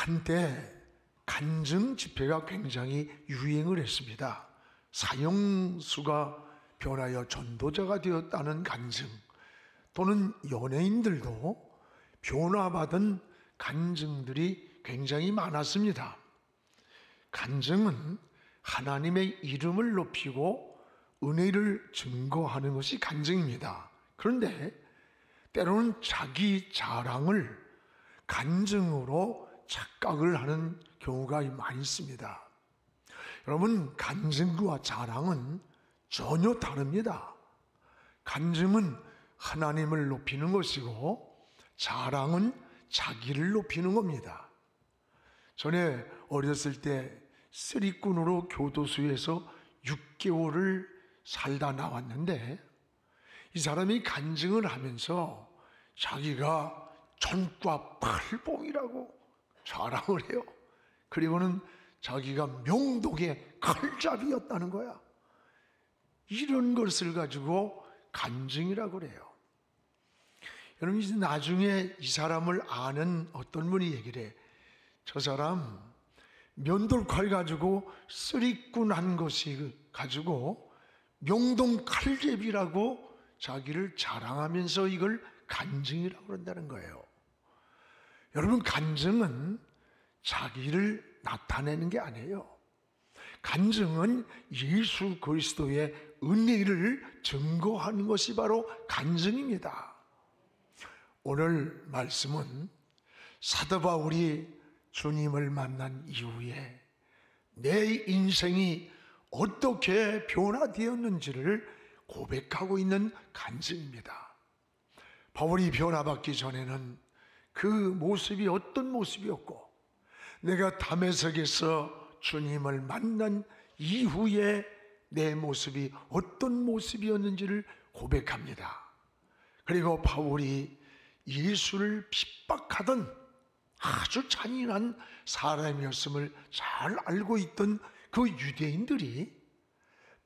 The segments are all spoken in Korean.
한때 간증 집회가 굉장히 유행을 했습니다. 사형수가 변하여 전도자가 되었다는 간증, 또는 연예인들도 변화받은 간증들이 굉장히 많았습니다. 간증은 하나님의 이름을 높이고 은혜를 증거하는 것이 간증입니다. 그런데 때로는 자기 자랑을 간증으로 착각을 하는 경우가 많이 있습니다. 여러분, 간증과 자랑은 전혀 다릅니다. 간증은 하나님을 높이는 것이고 자랑은 자기를 높이는 겁니다. 전에 어렸을 때 쓰리꾼으로 교도소에서 6개월을 살다 나왔는데, 이 사람이 간증을 하면서 자기가 전과 팔봉이라고 자랑을 해요. 그리고는 자기가 명동의 칼잡이였다는 거야. 이런 것을 가지고 간증이라고 그래요. 여러분, 이제 나중에 이 사람을 아는 어떤 분이 얘기를 해. 저 사람 면돌칼 가지고 쓰리꾼 한 것이 가지고 명동 칼잡이라고 자기를 자랑하면서 이걸 간증이라고 그런다는 거예요. 여러분, 간증은 자기를 나타내는 게 아니에요. 간증은 예수 그리스도의 은혜를 증거하는 것이 바로 간증입니다. 오늘 말씀은 사도 바울이 주님을 만난 이후에 내 인생이 어떻게 변화되었는지를 고백하고 있는 간증입니다. 바울이 변화받기 전에는 그 모습이 어떤 모습이었고, 내가 다메섹에서 주님을 만난 이후에 내 모습이 어떤 모습이었는지를 고백합니다. 그리고 바울이 예수를 핍박하던 아주 잔인한 사람이었음을 잘 알고 있던 그 유대인들이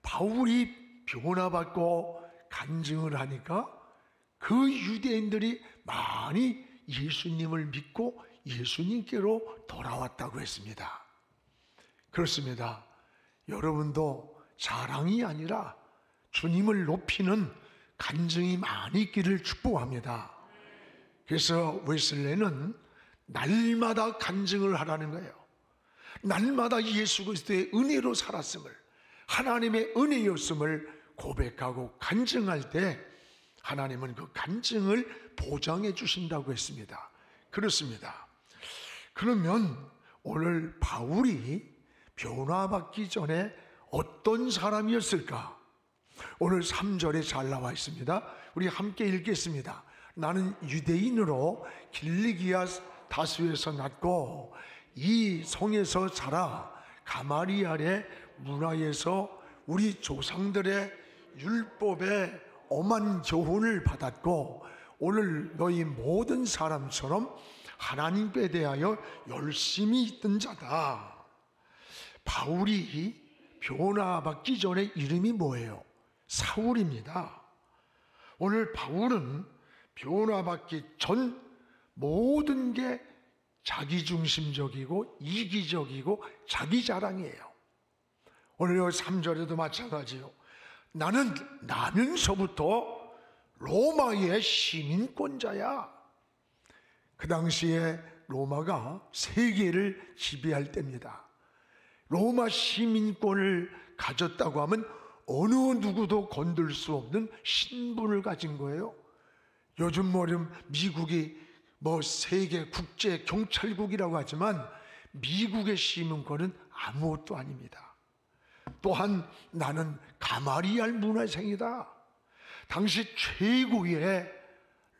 바울이 변화받고 간증을 하니까 그 유대인들이 많이 예수님을 믿고 예수님께로 돌아왔다고 했습니다. 그렇습니다. 여러분도 자랑이 아니라 주님을 높이는 간증이 많이 있기를 축복합니다. 그래서 웨슬레는 날마다 간증을 하라는 거예요. 날마다 예수 그리스도의 은혜로 살았음을, 하나님의 은혜였음을 고백하고 간증할 때 하나님은 그 간증을 보장해 주신다고 했습니다. 그렇습니다. 그러면 오늘 바울이 변화받기 전에 어떤 사람이었을까? 오늘 3절에 잘 나와 있습니다. 우리 함께 읽겠습니다. 나는 유대인으로 길리기아 다수에서 났고 이 성에서 자라 가마리알의 문화에서 우리 조상들의 율법에 엄한 교훈을 받았고 오늘 너희 모든 사람처럼 하나님께 대하여 열심히 있던 자다. 바울이 변화받기 전에 이름이 뭐예요? 사울입니다. 오늘 바울은 변화받기 전 모든 게 자기중심적이고 이기적이고 자기 자랑이에요. 오늘 3절에도 마찬가지요. 나는 나면서부터 로마의 시민권자야. 그 당시에 로마가 세계를 지배할 때입니다. 로마 시민권을 가졌다고 하면 어느 누구도 건들 수 없는 신분을 가진 거예요. 요즘 미국이 세계 국제 경찰국이라고 하지만 미국의 시민권은 아무것도 아닙니다. 또한 나는 가마리알 문화생이다. 당시 최고의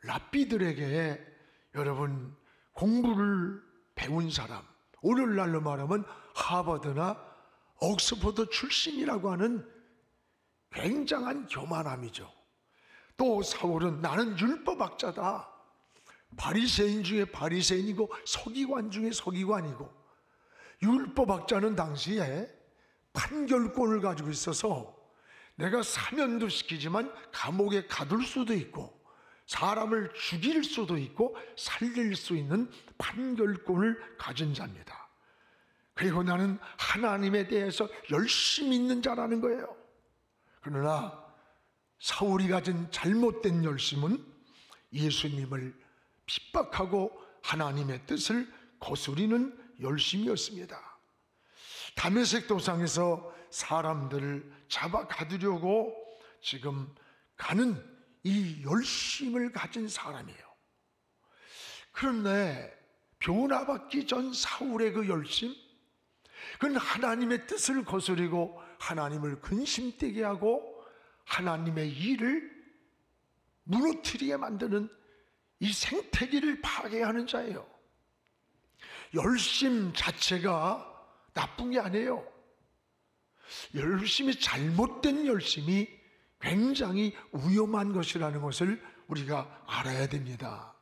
랍비들에게 여러분 공부를 배운 사람, 오늘날로 말하면 하버드나 옥스퍼드 출신이라고 하는 굉장한 교만함이죠. 또 사울은 나는 율법학자다. 바리새인 중에 바리새인이고 서기관 중에 서기관이고, 율법학자는 당시에 판결권을 가지고 있어서 내가 사면도 시키지만 감옥에 가둘 수도 있고 사람을 죽일 수도 있고 살릴 수 있는 판결권을 가진 자입니다. 그리고 나는 하나님에 대해서 열심히 있는 자라는 거예요. 그러나 사울이 가진 잘못된 열심은 예수님을 핍박하고 하나님의 뜻을 거스리는 열심이었습니다. 다메섹 도상에서 사람들을 잡아 가두려고 지금 가는 이 열심을 가진 사람이에요. 그런데 변화받기 전 사울의 그 열심, 그건 하나님의 뜻을 거스리고 하나님을 근심되게 하고 하나님의 일을 무너뜨리게 만드는 이 생태계를 파괴하는 자예요. 열심 자체가 나쁜 게 아니에요. 열심이 잘못된 열심이 굉장히 위험한 것이라는 것을 우리가 알아야 됩니다.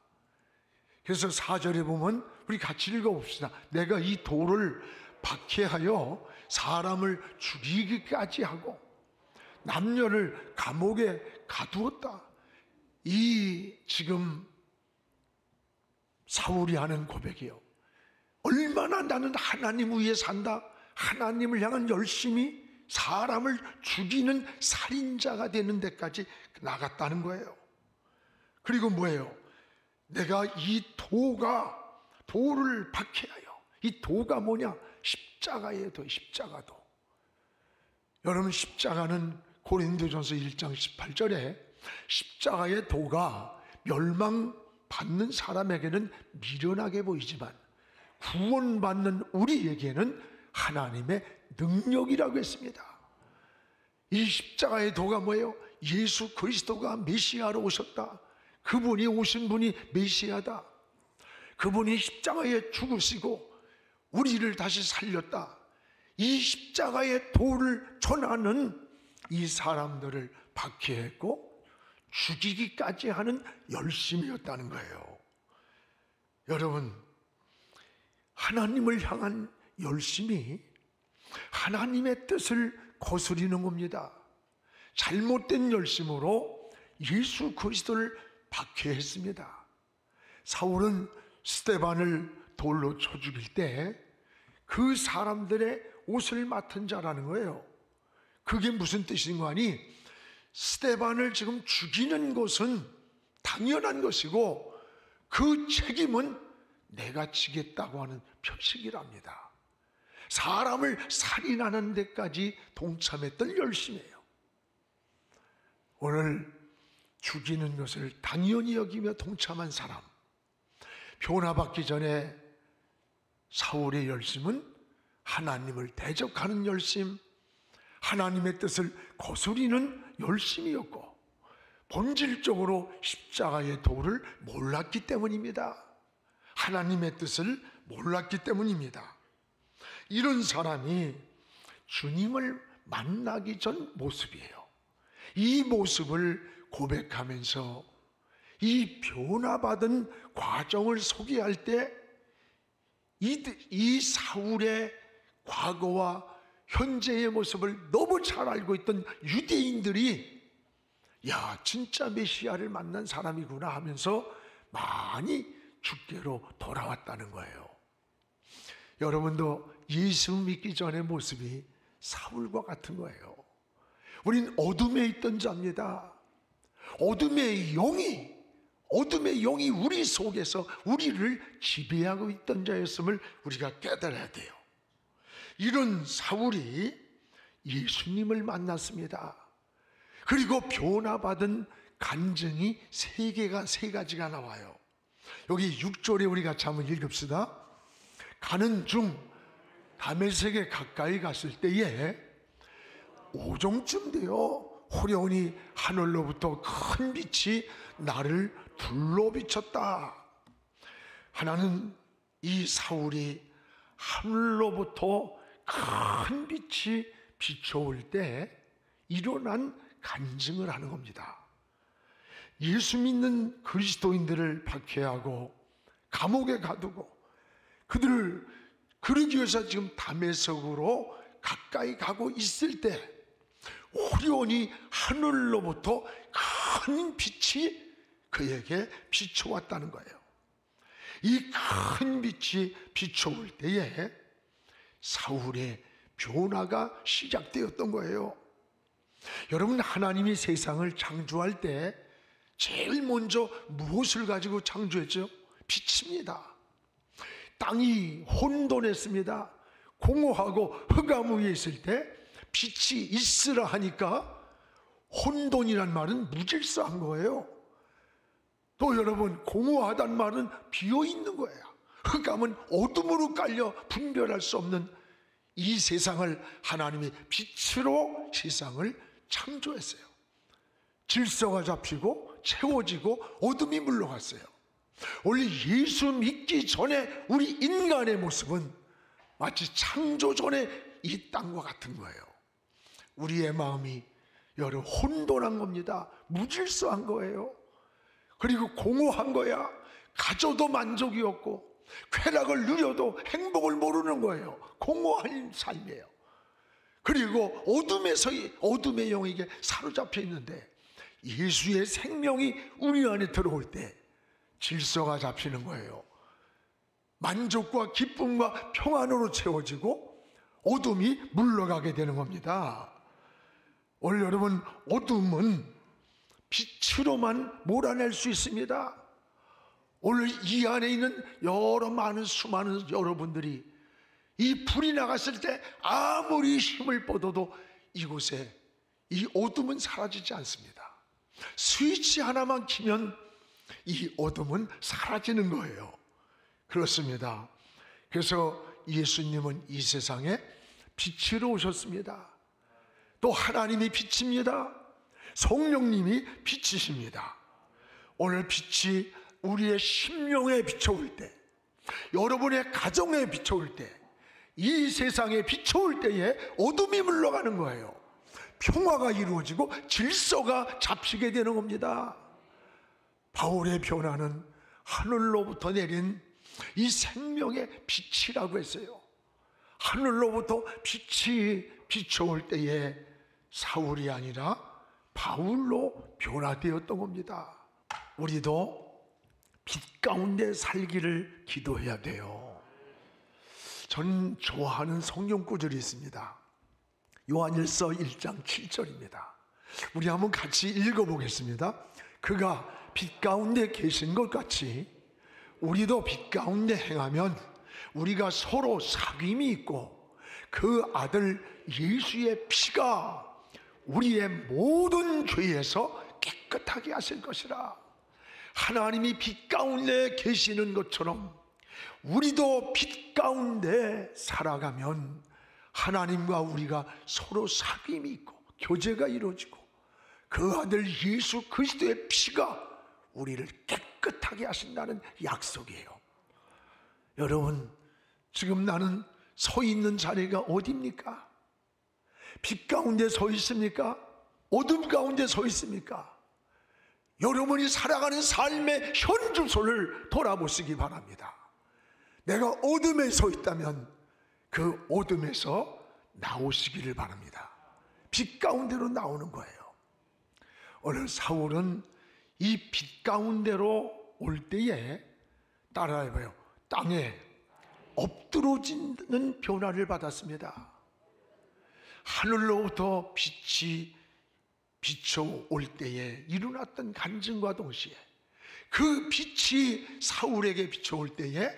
그래서 4절에 보면 우리 같이 읽어봅시다. 내가 이 돌을 박해하여 사람을 죽이기까지 하고 남녀를 감옥에 가두었다. 이 지금 사울이 하는 고백이요, 얼마나 나는 하나님 위에 산다, 하나님을 향한 열심이 사람을 죽이는 살인자가 되는 데까지 나갔다는 거예요. 그리고 뭐예요? 내가 이 돌을 박해하여, 이 도가 뭐냐? 십자가의 도, 십자가도. 여러분, 십자가는 고린도전서 1장 18절에 십자가의 도가 멸망받는 사람에게는 미련하게 보이지만 구원받는 우리에게는 하나님의 능력이라고 했습니다. 이 십자가의 도가 뭐예요? 예수 그리스도가 메시아로 오셨다. 그분이 오신 분이 메시아다. 그분이 십자가에 죽으시고 우리를 다시 살렸다. 이 십자가의 도를 전하는 이 사람들을 박해했고 죽이기까지 하는 열심이었다는 거예요. 여러분, 하나님을 향한 열심이 하나님의 뜻을 거스리는 겁니다. 잘못된 열심으로 예수 그리스도를 박해했습니다. 사울은 스데반을 돌로 쳐 죽일 때 그 사람들의 옷을 맡은 자라는 거예요. 그게 무슨 뜻인 거 아니? 스데반을 지금 죽이는 것은 당연한 것이고 그 책임은 내가 지겠다고 하는 표식이랍니다. 사람을 살인하는 데까지 동참했던 열심이에요. 오늘 죽이는 것을 당연히 여기며 동참한 사람, 변화받기 전에 사울의 열심은 하나님을 대적하는 열심, 하나님의 뜻을 거스리는 열심이었고 본질적으로 십자가의 도를 몰랐기 때문입니다. 하나님의 뜻을 몰랐기 때문입니다. 이런 사람이 주님을 만나기 전 모습이에요. 이 모습을 고백하면서 이 변화받은 과정을 소개할 때 이 사울의 과거와 현재의 모습을 너무 잘 알고 있던 유대인들이 야, 진짜 메시아를 만난 사람이구나 하면서 많이 주께로 돌아왔다는 거예요. 여러분도 예수 믿기 전의 모습이 사울과 같은 거예요. 우린 어둠에 있던 자입니다. 어둠의 영이 우리 속에서 우리를 지배하고 있던 자였음을 우리가 깨달아야 돼요. 이런 사울이 예수님을 만났습니다. 그리고 변화받은 간증이 세 가지가 나와요. 여기 6절에 우리 같이 한번 읽읍시다. 가는 중 다메섹에 가까이 갔을 때에 오종쯤 되어 호련히 하늘로부터 큰 빛이 나를 둘러 비쳤다. 하나는 이 사울이 하늘로부터 큰 빛이 비춰올 때 일어난 간증을 하는 겁니다. 예수 믿는 그리스도인들을 박해하고 감옥에 가두고 그들을 그러기 위해서 지금 다메섹으로 가까이 가고 있을 때 호련히 하늘로부터 큰 빛이 그에게 비춰왔다는 거예요. 이 큰 빛이 비춰올 때에 사울의 변화가 시작되었던 거예요. 여러분, 하나님이 세상을 창조할 때 제일 먼저 무엇을 가지고 창조했죠? 빛입니다. 땅이 혼돈했습니다. 공허하고 흑암 위에 있을 때 빛이 있으라 하니까 혼돈이란 말은 무질서한 거예요. 또 여러분, 공허하단 말은 비어있는 거예요. 흑암은 어둠으로 깔려 분별할 수 없는 이 세상을 하나님이 빛으로 세상을 창조했어요. 질서가 잡히고 채워지고 어둠이 물러갔어요. 원래 예수 믿기 전에 우리 인간의 모습은 마치 창조 전에 이 땅과 같은 거예요. 우리의 마음이 여러 혼돈한 겁니다. 무질서한 거예요. 그리고 공허한 거야. 가져도 만족이 없고 쾌락을 누려도 행복을 모르는 거예요. 공허한 삶이에요. 그리고 어둠의 영에게 사로잡혀 있는데 예수의 생명이 우리 안에 들어올 때 질서가 잡히는 거예요. 만족과 기쁨과 평안으로 채워지고 어둠이 물러가게 되는 겁니다. 오늘 여러분, 어둠은 빛으로만 몰아낼 수 있습니다. 오늘 이 안에 있는 수많은 여러분들이 이 불이 나갔을 때 아무리 힘을 뻗어도 이곳에 이 어둠은 사라지지 않습니다. 스위치 하나만 키면 이 어둠은 사라지는 거예요. 그렇습니다. 그래서 예수님은 이 세상에 빛으로 오셨습니다. 또 하나님이 빛입니다. 성령님이 빛이십니다. 오늘 빛이 우리의 심령에 비춰올 때, 여러분의 가정에 비춰올 때, 이 세상에 비춰올 때에 어둠이 물러가는 거예요. 평화가 이루어지고 질서가 잡히게 되는 겁니다. 바울의 변화는 하늘로부터 내린 이 생명의 빛이라고 했어요. 하늘로부터 빛이 비춰올 때에 사울이 아니라 바울로 변화되었던 겁니다. 우리도 빛 가운데 살기를 기도해야 돼요. 전 좋아하는 성경 구절이 있습니다. 요한일서 1장 7절입니다. 우리 한번 같이 읽어보겠습니다. 그가 빛 가운데 계신 것 같이 우리도 빛 가운데 행하면 우리가 서로 사귐이 있고 그 아들 예수의 피가 우리의 모든 죄에서 깨끗하게 하실 것이라. 하나님이 빛 가운데 계시는 것처럼 우리도 빛 가운데 살아가면 하나님과 우리가 서로 사귐이 있고 교제가 이루어지고 그 아들 예수 그리스도의 피가 우리를 깨끗하게 하신다는 약속이에요. 여러분, 지금 나는 서 있는 자리가 어디입니까? 빛 가운데 서 있습니까? 어둠 가운데 서 있습니까? 여러분이 살아가는 삶의 현 주소를 돌아보시기 바랍니다. 내가 어둠에 서 있다면 그 어둠에서 나오시기를 바랍니다. 빛 가운데로 나오는 거예요. 오늘 사울은 이 빛 가운데로 올 때에 따라해봐요. 땅에 엎드러지는 변화를 받았습니다. 하늘로부터 빛이 비춰올 때에 일어났던 간증과 동시에 그 빛이 사울에게 비춰올 때에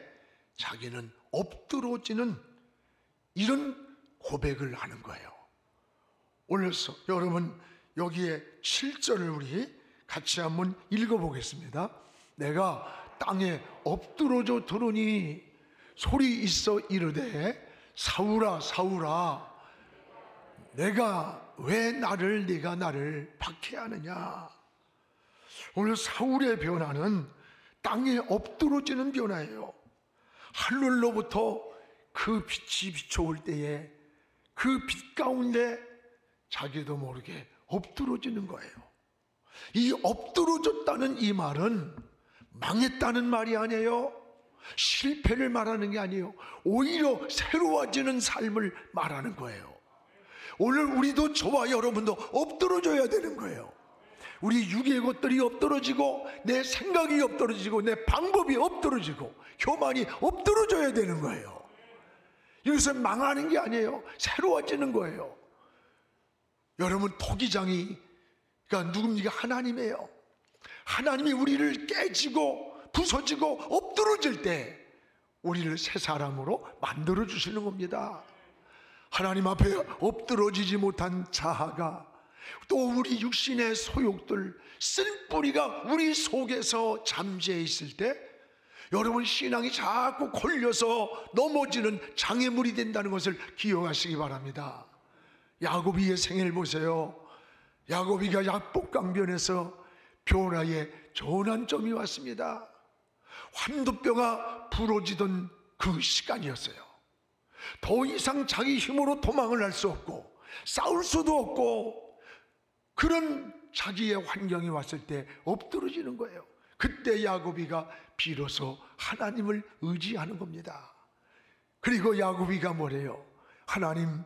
자기는 엎드러지는 이런 고백을 하는 거예요. 올려서 여러분, 여기에 7절을 우리 같이 한번 읽어보겠습니다. 내가 땅에 엎드러져 들으니 소리 있어 이르되 사울아 사울아 네가 나를 박해하느냐. 오늘 사울의 변화는 땅에 엎드러지는 변화예요. 하늘로부터 그 빛이 비춰올 때에 그 빛 가운데 자기도 모르게 엎드러지는 거예요. 이 엎드러졌다는 이 말은 망했다는 말이 아니에요. 실패를 말하는 게 아니에요. 오히려 새로워지는 삶을 말하는 거예요. 오늘 우리도 저와 여러분도 엎드러져야 되는 거예요. 우리 육의 것들이 엎드러지고 내 생각이 엎드러지고 내 방법이 엎드러지고 교만이 엎드러져야 되는 거예요. 이것은 망하는 게 아니에요. 새로워지는 거예요. 여러분, 토기장이 그러니까 누굽니까? 하나님이에요. 하나님이 우리를 깨지고 부서지고 엎드러질 때 우리를 새 사람으로 만들어 주시는 겁니다. 하나님 앞에 엎드러지지 못한 자아가, 또 우리 육신의 소욕들, 쓴뿌리가 우리 속에서 잠재해 있을 때 여러분, 신앙이 자꾸 걸려서 넘어지는 장애물이 된다는 것을 기억하시기 바랍니다. 야고비의 생애를 보세요. 야고비가 야복강변에서 변화의 전환점이 왔습니다. 환도뼈가 부러지던 그 시간이었어요. 더 이상 자기 힘으로 도망을 할 수 없고 싸울 수도 없고 그런 자기의 환경이 왔을 때 엎드러지는 거예요. 그때 야고비가 비로소 하나님을 의지하는 겁니다. 그리고 야고비가 뭐래요? 하나님,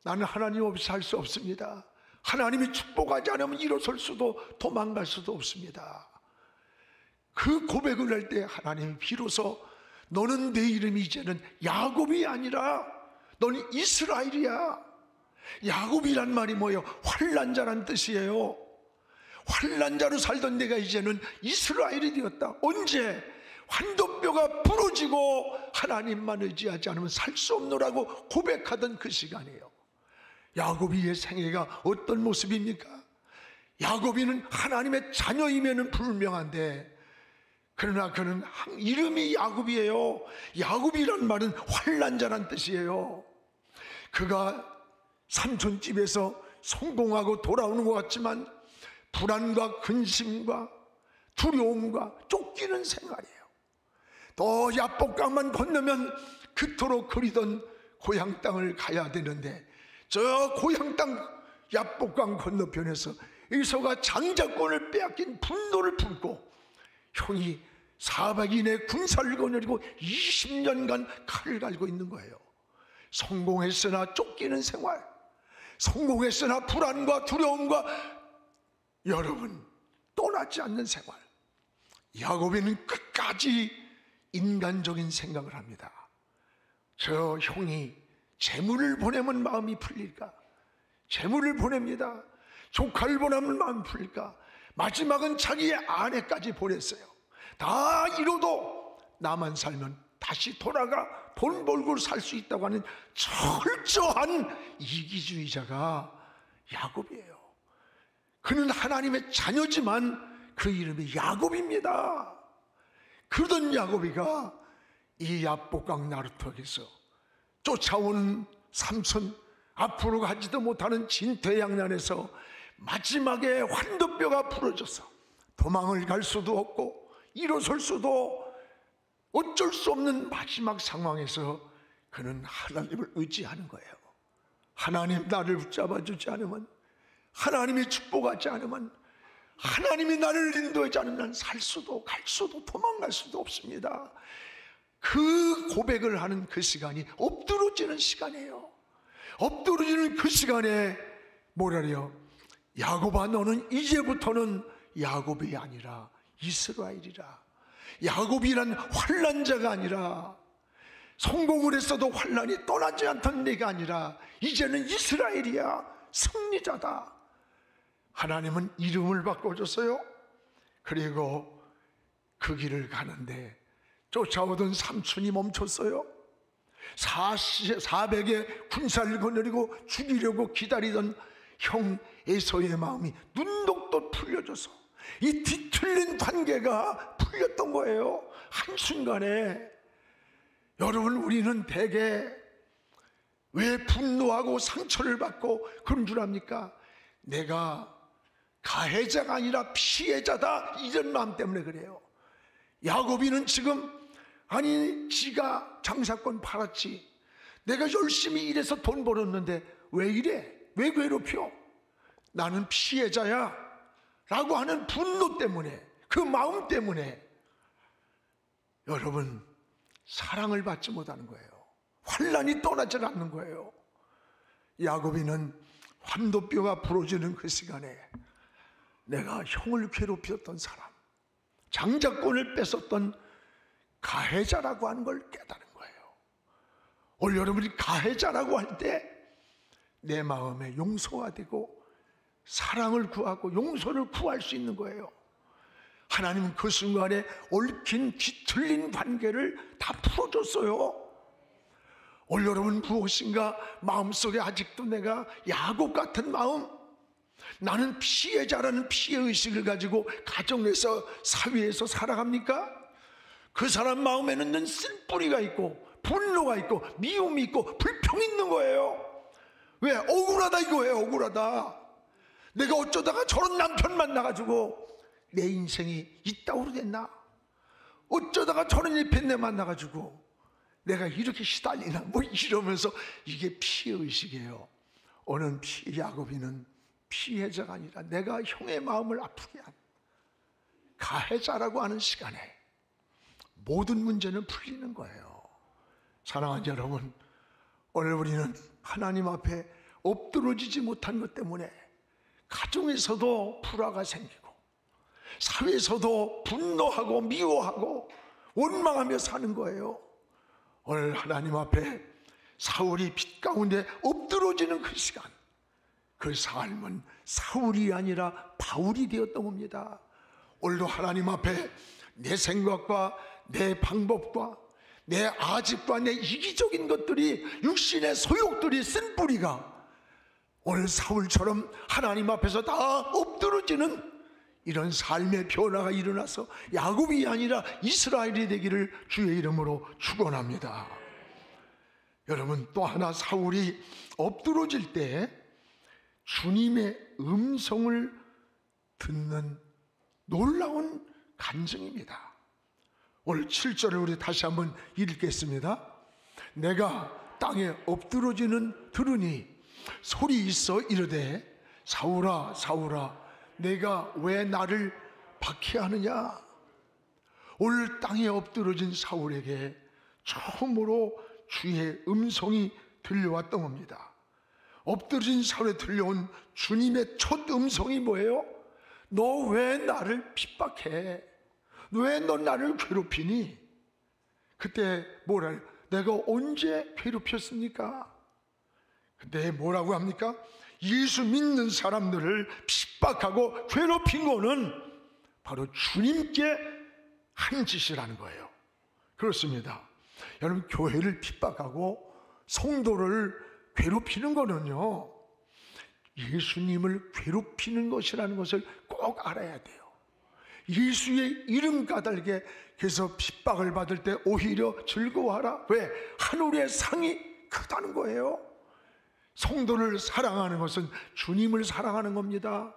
나는 하나님 없이 살 수 없습니다. 하나님이 축복하지 않으면 일어설 수도 도망갈 수도 없습니다. 그 고백을 할 때 하나님이 비로소 너는 내 이름이 이제는 야곱이 아니라 너는 이스라엘이야. 야곱이란 말이 뭐예요? 환난자란 뜻이에요. 환난자로 살던 내가 이제는 이스라엘이 되었다. 언제? 환도뼈가 부러지고 하나님만 의지하지 않으면 살 수 없노라고 고백하던 그 시간이에요. 야고비의 생애가 어떤 모습입니까? 야고비는 하나님의 자녀임에는 불명한데, 그러나 그는 이름이 야곱이에요. 야곱이란 말은 환난자란 뜻이에요. 그가 삼촌집에서 성공하고 돌아오는 것 같지만 불안과 근심과 두려움과 쫓기는 생활이에요. 또 야복강만 건너면 그토록 그리던 고향 땅을 가야 되는데, 저 고향 땅 야복강 건너편에서 이소가 장자권을 빼앗긴 분노를 품고 형이 400인의 군사를 거느리고 20년간 칼을 갈고 있는 거예요. 성공했으나 쫓기는 생활, 성공했으나 불안과 두려움과 여러분 떠나지 않는 생활. 야고비는 끝까지 인간적인 생각을 합니다. 저 형이 재물을 보내면 마음이 풀릴까? 재물을 보냅니다. 조카를 보내면 마음이 풀릴까? 마지막은 자기의 아내까지 보냈어요. 다 이뤄도 나만 살면 다시 돌아가 돈 벌고 살 수 있다고 하는 철저한 이기주의자가 야곱이에요. 그는 하나님의 자녀지만 그 이름이 야곱입니다. 그러던 야곱이가 이 야복강 나루터에서 쫓아오는 삼손, 앞으로 가지도 못하는 진퇴양난에서 마지막에 환도뼈가 부러져서 도망을 갈 수도 없고 일어설 수도 어쩔 수 없는 마지막 상황에서 그는 하나님을 의지하는 거예요. 하나님 나를 붙잡아 주지 않으면, 하나님이 축복하지 않으면, 하나님이 나를 인도하지 않으면 난 살 수도 갈 수도 도망갈 수도 없습니다. 그 고백을 하는 그 시간이 엎드러지는 시간이에요. 엎드러지는 그 시간에 뭐라래요? 야곱아, 너는 이제부터는 야곱이 아니라 이스라엘이라. 야곱이란 환난자가 아니라, 성공을 했어도 환난이 떠나지 않던 내가 아니라 이제는 이스라엘이야. 승리자다. 하나님은 이름을 바꿔줬어요. 그리고 그 길을 가는데 쫓아오던 삼촌이 멈췄어요. 400의 군사를 거느리고 죽이려고 기다리던 형 에서의 마음이 눈독도 풀려져서 이 뒤틀린 관계가 풀렸던 거예요. 한순간에. 여러분, 우리는 대개 왜 분노하고 상처를 받고 그런 줄 압니까? 내가 가해자가 아니라 피해자다, 이런 마음 때문에 그래요. 야고비는 지금, 아니 지가 장사권 팔았지, 내가 열심히 일해서 돈 벌었는데 왜 이래? 왜 괴롭혀? 나는 피해자야 라고 하는 분노 때문에, 그 마음 때문에 여러분 사랑을 받지 못하는 거예요. 환난이 떠나지 않는 거예요. 야고비는 환도뼈가 부러지는 그 시간에 내가 형을 괴롭혔던 사람, 장자권을 뺏었던 가해자라고 하는 걸 깨달은 거예요. 오늘 여러분이 가해자라고 할 때 내 마음에 용서가 되고 사랑을 구하고 용서를 구할 수 있는 거예요. 하나님은 그 순간에 얽힌 뒤틀린 관계를 다 풀어줬어요. 오늘 여러분 무엇인가 마음속에 아직도 내가 야곱 같은 마음, 나는 피해자라는 피해의식을 가지고 가정에서 사회에서 살아갑니까? 그 사람 마음에는 쓴뿌리가 있고 분노가 있고 미움이 있고 불평이 있는 거예요. 왜? 억울하다 이거예요. 억울하다. 내가 어쩌다가 저런 남편 만나가지고 내 인생이 이따구로 됐나? 어쩌다가 저런 일편내 만나가지고 내가 이렇게 시달리나? 뭐 이러면서 이게 피해의식이에요. 오늘 야곱이는 피해자가 아니라 내가 형의 마음을 아프게 한 가해자라고 하는 시간에 모든 문제는 풀리는 거예요. 사랑하는 여러분, 오늘 우리는 하나님 앞에 엎드러지지 못한 것 때문에 가정에서도 불화가 생기고 사회에서도 분노하고 미워하고 원망하며 사는 거예요. 오늘 하나님 앞에 사울이 빛 가운데 엎드러지는 그 시간, 그 삶은 사울이 아니라 바울이 되었던 겁니다. 오늘도 하나님 앞에 내 생각과 내 방법과 내 아집과 내 이기적인 것들이, 육신의 소욕들이 쓴 뿌리가 오늘 사울처럼 하나님 앞에서 다 엎드러지는 이런 삶의 변화가 일어나서 야곱이 아니라 이스라엘이 되기를 주의 이름으로 축원합니다. 여러분, 또 하나 사울이 엎드러질 때 주님의 음성을 듣는 놀라운 간증입니다. 오늘 7절을 우리 다시 한번 읽겠습니다. 내가 땅에 엎드러지는 들으니 소리 있어 이르되 사울아 사울아 내가 왜 나를 박해하느냐. 오늘 땅에 엎드러진 사울에게 처음으로 주의 음성이 들려왔던 겁니다. 엎드러진 사울에 들려온 주님의 첫 음성이 뭐예요? 너 왜 나를 핍박해? 왜 너 나를 괴롭히니? 그때 뭐라, 내가 언제 괴롭혔습니까? 그때 뭐라고 합니까? 예수 믿는 사람들을 핍박하고 괴롭힌 거는 바로 주님께 한 짓이라는 거예요. 그렇습니다. 여러분, 교회를 핍박하고 성도를 괴롭히는 거는요, 예수님을 괴롭히는 것이라는 것을 꼭 알아야 돼요. 예수의 이름 까닭에 그래서 핍박을 받을 때 오히려 즐거워하라. 왜? 하늘의 상이 크다는 거예요. 성도를 사랑하는 것은 주님을 사랑하는 겁니다.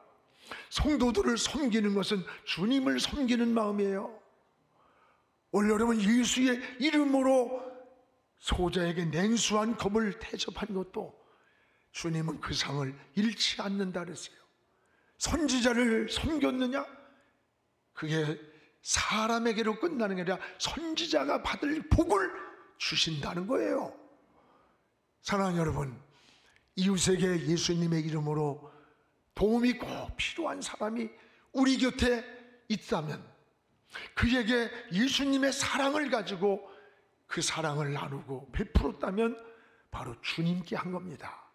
성도들을 섬기는 것은 주님을 섬기는 마음이에요. 오늘 여러분, 예수의 이름으로 소자에게 냉수한 검을 대접한 것도 주님은 그 상을 잃지 않는다 그랬어요. 선지자를 섬겼느냐? 그게 사람에게로 끝나는 게 아니라 선지자가 받을 복을 주신다는 거예요. 사랑하는 여러분, 이웃에게 예수님의 이름으로 도움이 꼭 필요한 사람이 우리 곁에 있다면 그에게 예수님의 사랑을 가지고 그 사랑을 나누고 베풀었다면 바로 주님께 한 겁니다.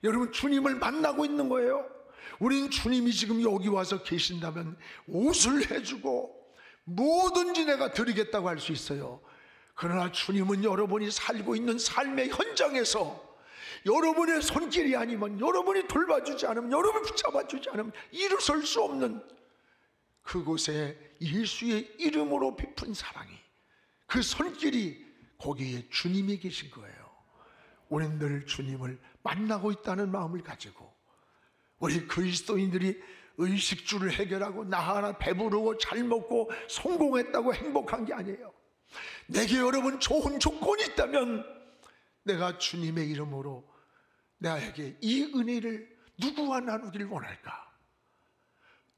여러분, 주님을 만나고 있는 거예요. 우린 주님이 지금 여기 와서 계신다면 옷을 해주고 뭐든지 내가 드리겠다고 할 수 있어요. 그러나 주님은 여러분이 살고 있는 삶의 현장에서 여러분의 손길이 아니면, 여러분이 돌봐주지 않으면, 여러분이 붙잡아주지 않으면 일어설 수 없는 그곳에 예수의 이름으로 베푼 사랑이, 그 손길이 거기에 주님이 계신 거예요. 우리는 늘 주님을 만나고 있다는 마음을 가지고, 우리 그리스도인들이 의식주를 해결하고 나 하나 배부르고 잘 먹고 성공했다고 행복한 게 아니에요. 내게 여러분 좋은 조건이 있다면 내가 주님의 이름으로 나에게 이 은혜를 누구와 나누길 원할까?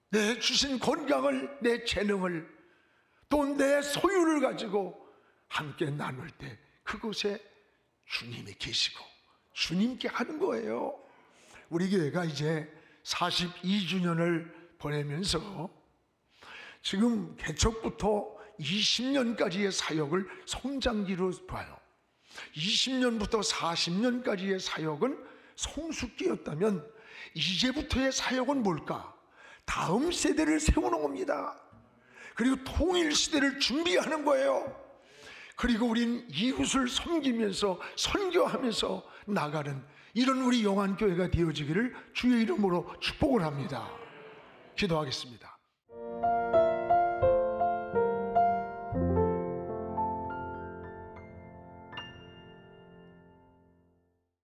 내 주신 건강을, 내 재능을, 또 내 소유를 가지고 함께 나눌 때 그곳에 주님이 계시고 주님께 하는 거예요. 우리 교회가 이제 42주년을 보내면서 지금 개척부터 20년까지의 사역을 성장기로 봐요. 20년부터 40년까지의 사역은 성숙기였다면 이제부터의 사역은 뭘까? 다음 세대를 세우는 겁니다. 그리고 통일 시대를 준비하는 거예요. 그리고 우린 이웃을 섬기면서 선교하면서 나가는 이런 우리 영안교회가 되어지기를 주의 이름으로 축복을 합니다. 기도하겠습니다.